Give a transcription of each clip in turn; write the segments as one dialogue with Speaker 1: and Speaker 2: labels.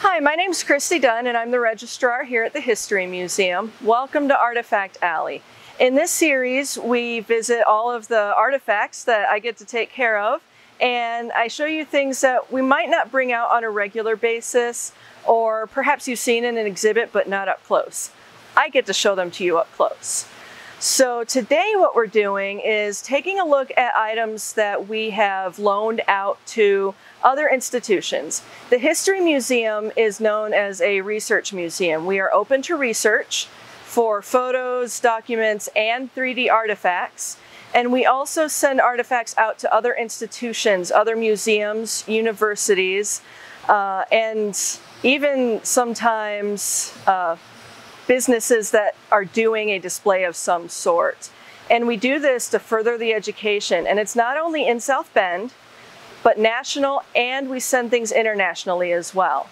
Speaker 1: Hi, my name's Kristi Dunn and I'm the registrar here at the History Museum. Welcome to Artifact Alley. In this series, we visit all of the artifacts that I get to take care of, and I show you things that we might not bring out on a regular basis, or perhaps you've seen in an exhibit but not up close. I get to show them to you up close. So today what we're doing is taking a look at items that we have loaned out to other institutions. The History Museum is known as a research museum. We are open to research for photos, documents, and 3D artifacts. And we also send artifacts out to other institutions, other museums, universities, and even sometimes businesses that are doing a display of some sort. And we do this to further the education. And it's not only in South Bend, but national, and we send things internationally as well.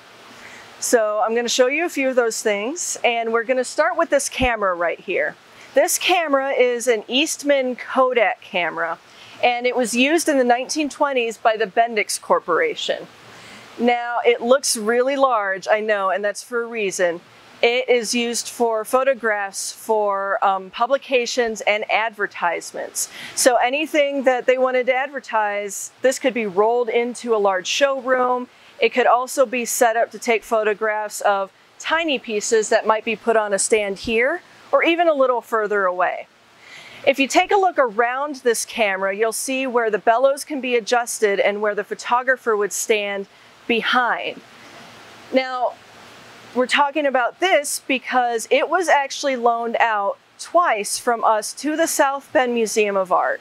Speaker 1: So I'm going to show you a few of those things, and we're going to start with this camera right here. This camera is an Eastman Kodak camera, and it was used in the 1920s by the Bendix Corporation. Now, it looks really large, I know, and that's for a reason. It is used for photographs for publications and advertisements. So anything that they wanted to advertise, this could be rolled into a large showroom. It could also be set up to take photographs of tiny pieces that might be put on a stand here or even a little further away. If you take a look around this camera, you'll see where the bellows can be adjusted and where the photographer would stand behind. Now, we're talking about this because it was actually loaned out twice from us to the South Bend Museum of Art.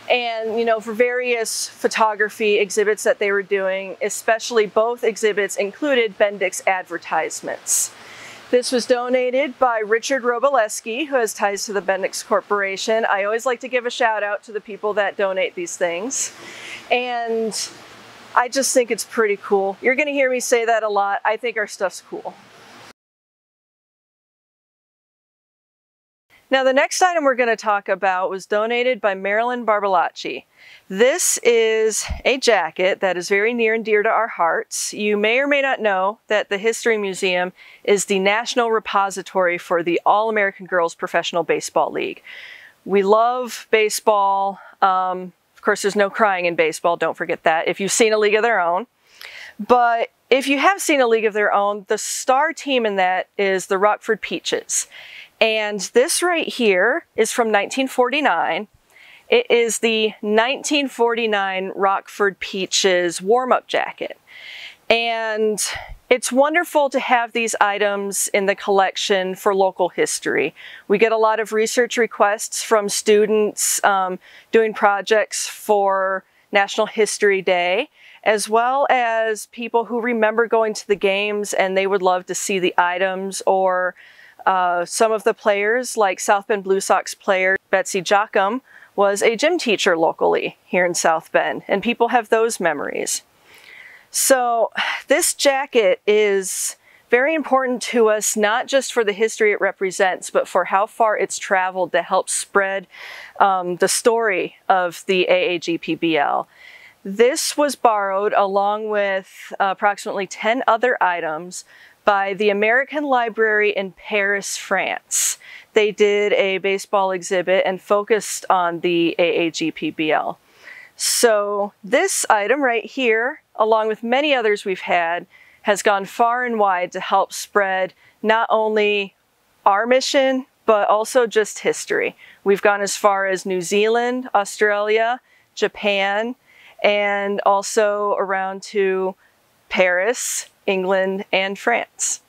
Speaker 1: And, you know, for various photography exhibits that they were doing, especially both exhibits included Bendix advertisements. This was donated by Richard Robleski, who has ties to the Bendix Corporation. I always like to give a shout out to the people that donate these things. And I just think it's pretty cool. You're going to hear me say that a lot. I think our stuff's cool. Now, the next item we're going to talk about was donated by Marilyn Barbalacci. This is a jacket that is very near and dear to our hearts. You may or may not know that the History Museum is the national repository for the All-American Girls Professional Baseball League. We love baseball. Of course, there's no crying in baseball, don't forget that, if you've seen A League of Their Own. But if you have seen A League of Their Own, the star team in that is the Rockford Peaches. And this right here is from 1949. It is the 1949 Rockford Peaches warm-up jacket. And it's wonderful to have these items in the collection for local history. We get a lot of research requests from students doing projects for National History Day, as well as people who remember going to the games and they would love to see the items, or some of the players, like South Bend Blue Sox player Betsy Jockum, was a gym teacher locally here in South Bend, and people have those memories. So this jacket is very important to us, not just for the history it represents, but for how far it's traveled to help spread the story of the AAGPBL. This was borrowed along with approximately 10 other items by the American Library in Paris, France. They did a baseball exhibit and focused on the AAGPBL. So this item right here, along with many others we've had, has gone far and wide to help spread not only our mission, but also just history. We've gone as far as New Zealand, Australia, Japan, and also around to Paris, England, and France.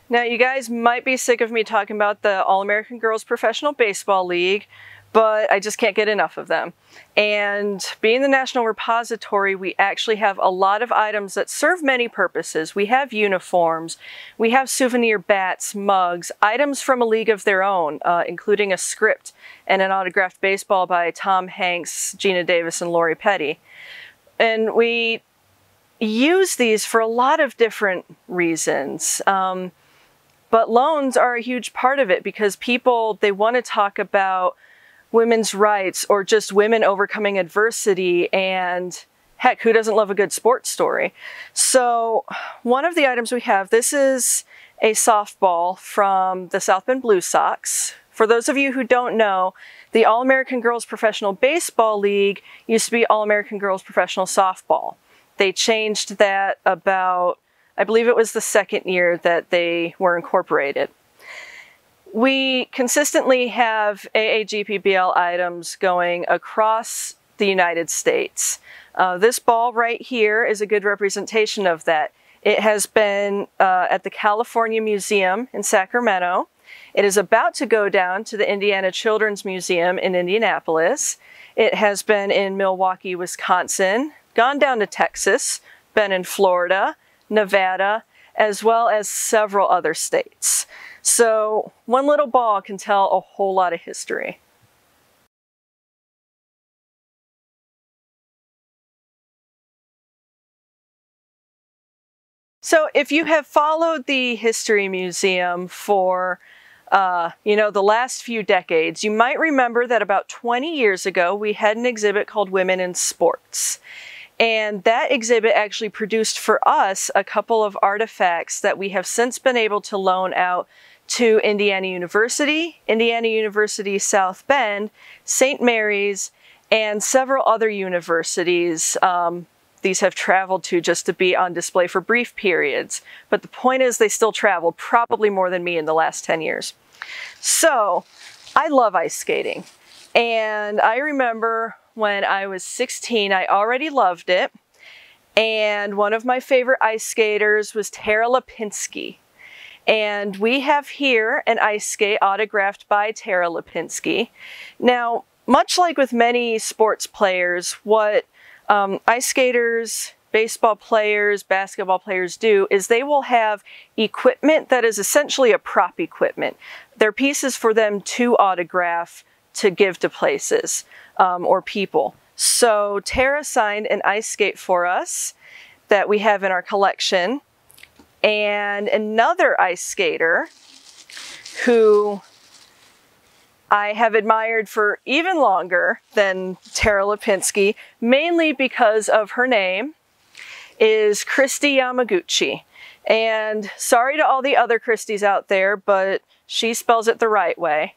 Speaker 1: Now, you guys might be sick of me talking about the All-American Girls Professional Baseball League, but I just can't get enough of them. And being the National Repository, we actually have a lot of items that serve many purposes. We have uniforms, we have souvenir bats, mugs, items from A League of Their Own, including a script and an autographed baseball by Tom Hanks, Gina Davis, and Lori Petty. And we use these for a lot of different reasons. But loans are a huge part of it because people, they want to talk about women's rights or just women overcoming adversity, and heck, who doesn't love a good sports story? So one of the items we have, this is a softball from the South Bend Blue Sox. For those of you who don't know, the All-American Girls Professional Baseball League used to be All-American Girls Professional Softball. They changed that about, I believe it was the second year that they were incorporated. We consistently have AAGPBL items going across the United States. This ball right here is a good representation of that. It has been at the California Museum in Sacramento. It is about to go down to the Indiana Children's Museum in Indianapolis. It has been in Milwaukee, Wisconsin, gone down to Texas, been in Florida, Nevada, as well as several other states. So one little ball can tell a whole lot of history. So if you have followed the History Museum for, the last few decades, you might remember that about 20 years ago, we had an exhibit called Women in Sports. And that exhibit actually produced for us a couple of artifacts that we have since been able to loan out to Indiana University South Bend, St. Mary's, and several other universities. These have traveled to just to be on display for brief periods. But the point is they still traveled, probably more than me in the last 10 years. So I love ice skating. And I remember when I was 16, I already loved it. And one of my favorite ice skaters was Tara Lipinski. And we have here an ice skate autographed by Tara Lipinski. Now, much like with many sports players, what ice skaters, baseball players, basketball players do is they will have equipment that is essentially a prop equipment. They're pieces for them to autograph, to give to places or people. So Tara signed an ice skate for us that we have in our collection. And another ice skater who I have admired for even longer than Tara Lipinski, mainly because of her name, is Kristi Yamaguchi. And sorry to all the other Kristis out there, but she spells it the right way.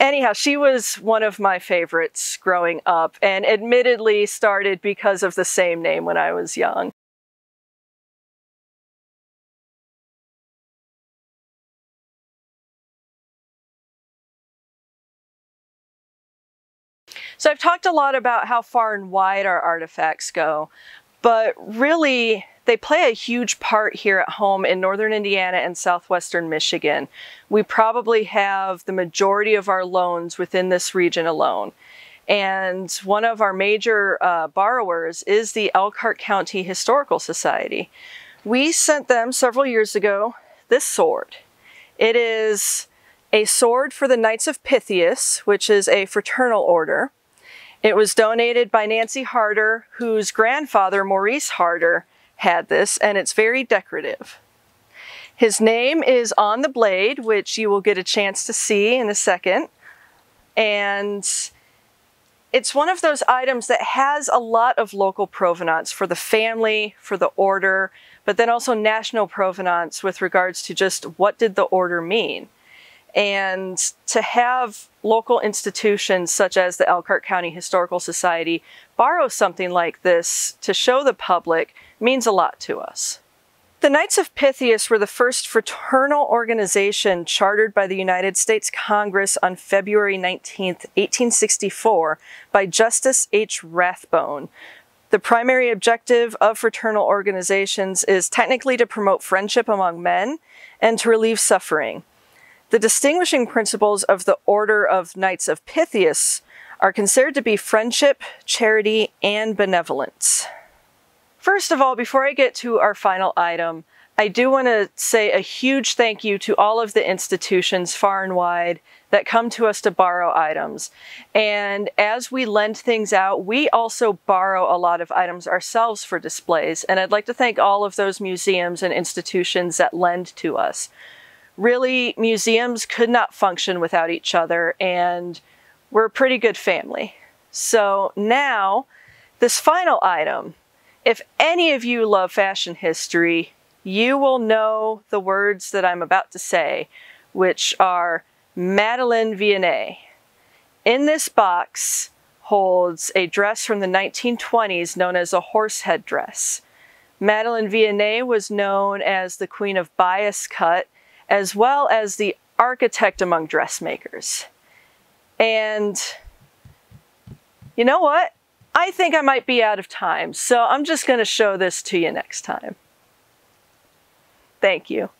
Speaker 1: Anyhow, she was one of my favorites growing up, and admittedly started because of the same name when I was young. So I've talked a lot about how far and wide our artifacts go, but really they play a huge part here at home in northern Indiana and southwestern Michigan. We probably have the majority of our loans within this region alone. And one of our major borrowers is the Elkhart County Historical Society. We sent them several years ago this sword. It is a sword for the Knights of Pythias, which is a fraternal order. It was donated by Nancy Harder, whose grandfather, Maurice Harder, had this, and it's very decorative. His name is on the blade, which you will get a chance to see in a second. And it's one of those items that has a lot of local provenance for the family, for the order, but then also national provenance with regards to just what did the order mean. And to have local institutions such as the Elkhart County Historical Society borrow something like this to show the public means a lot to us. The Knights of Pythias were the first fraternal organization chartered by the United States Congress on February 19, 1864 by Justice H. Rathbone. The primary objective of fraternal organizations is technically to promote friendship among men and to relieve suffering. The distinguishing principles of the Order of Knights of Pythias are considered to be friendship, charity, and benevolence. First of all, before I get to our final item, I do want to say a huge thank you to all of the institutions far and wide that come to us to borrow items. And as we lend things out, we also borrow a lot of items ourselves for displays. And I'd like to thank all of those museums and institutions that lend to us. really, museums could not function without each other, and we're a pretty good family. So now, this final item. If any of you love fashion history, you will know the words that I'm about to say, which are Madeleine Vianney. In this box holds a dress from the 1920s known as a horsehead dress. Madeleine Vianney was known as the Queen of Bias Cut, as well as the architect among dressmakers. And you know what? I think I might be out of time, so I'm just going to show this to you next time. Thank you.